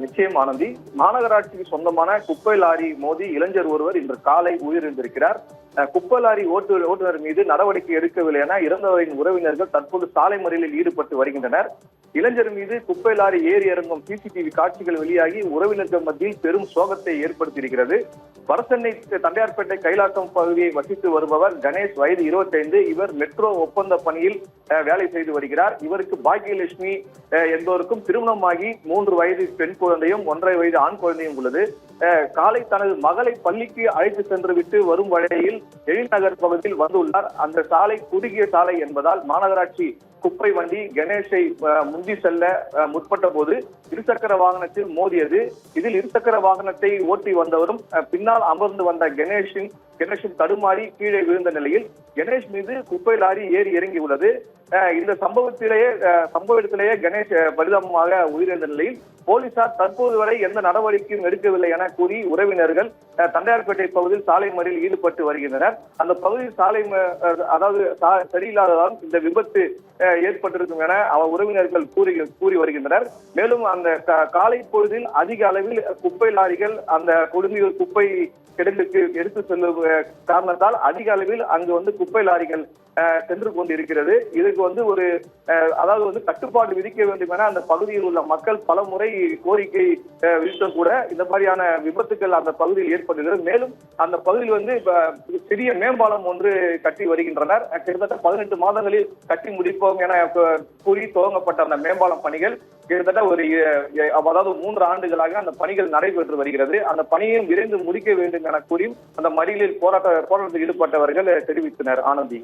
நிச்சயம் ஆனந்தி. மாநகராட்சிக்கு சொந்தமான குப்பை லாரி மோதி இளைஞர் ஒருவர் இன்று காலை உயிரிழந்திருக்கிறார். குப்பை லாரி ஓட்டுநர் மீது நடவடிக்கை எடுக்கவில்லை என இறந்தவரின் உறவினர்கள் தற்போது சாலை மறியலில் ஈடுபட்டு வருகின்றனர். இளைஞர் மீது குப்பை லாரி ஏறி இறங்கும் சிசிடிவி காட்சிகள் வெளியாகி உறவினர்கள் மத்தியில் பெரும் சோகத்தை ஏற்படுத்தியிருக்கிறது. வடசென்னை தண்டையார்பேட்டை கைலாக்கம் பகுதியை வசித்து வருபவர் கணேஷ், வயது 25. இவர் மெட்ரோ ஒப்பந்த பணியில் வேலை செய்து வருகிறார். இவருக்கு பாக்கியலட்சுமி என்பவருக்கும் திருமணமாகி 3 வயது பெண் குழந்தையும் 1.5 வயது ஆண் குழந்தையும் உள்ளது. காலை தனது மகளை பள்ளிக்கு அழைத்து சென்று விட்டு வரும் வழியில் எழில்நகர் பகுதியில் வந்துள்ளார். அந்த சாலை குறுகிய சாலை என்பதால் மாநகராட்சி குப்பை வண்டி கணேஷை முந்தி செல்ல முற்பட்ட போது இருசக்கர வாகனத்தில் மோதியது. இதில் இருசக்கர வாகனத்தை ஓட்டி வந்தவரும் பின்னால் அமர்ந்து வந்த கணேஷின் தடுமாறி கீழே விழுந்த நிலையில் கணேஷ் மீது குப்பை லாரி ஏறி இறங்கி உள்ளது. இந்த சம்பவ இடத்திலேயே கணேஷ் பரிதாபமாக உயிரிழந்த நிலையில் போலீசார் தற்போது வரை எந்த நடவடிக்கையும் எடுக்கவில்லை என கூறி உறவினர்கள் தண்டையார்பேட்டை பகுதியில் சாலை மறியலில் ஈடுபட்டு வருகின்றனர். அந்த பகுதியில் சாலை சரியில்லாததால் இந்த விபத்து ஏற்பட்டிருக்கும் என அவர் உறவினர்கள் கூறி வருகின்றனர். மேலும் அந்த காலை பொழுதில் அதிக அளவில் குப்பை லாரிகள் அந்த குடிநீர் குப்பை கிடங்குக்கு எடுத்து செல்லும் காரணத்தால் அதிக அளவில் அங்கு குப்பை லாரிகள் சென்று கொண்டிருக்கிறது. இதுக்கு ஒரு கட்டுப்பாடு விதிக்க வேண்டும் என அந்த பகுதியில் உள்ள மக்கள் பல முறை கோரிக்கை விதித்த கூட இந்த மாதிரியான விபத்துக்கள் அந்த பகுதியில் ஏற்படுகிறது. மேலும் அந்த பகுதியில் சிறிய மேம்பாலம் ஒன்று கட்டி வருகின்றனர். கிட்டத்தட்ட 18 மாதங்களில் கட்டி முடிப்போம் என கூறி துவங்கப்பட்ட அந்த மேம்பாலம் பணிகள் கிட்டத்தட்ட 3 ஆண்டுகளாக அந்த பணிகள் நடைபெற்று வருகிறது. அந்த பணியையும் விரைந்து முடிக்க வேண்டும் என கூறி அந்த மறியலில் போராட்டத்தில் ஈடுபட்டவர்கள் தெரிவித்தனர். ஆனந்தி.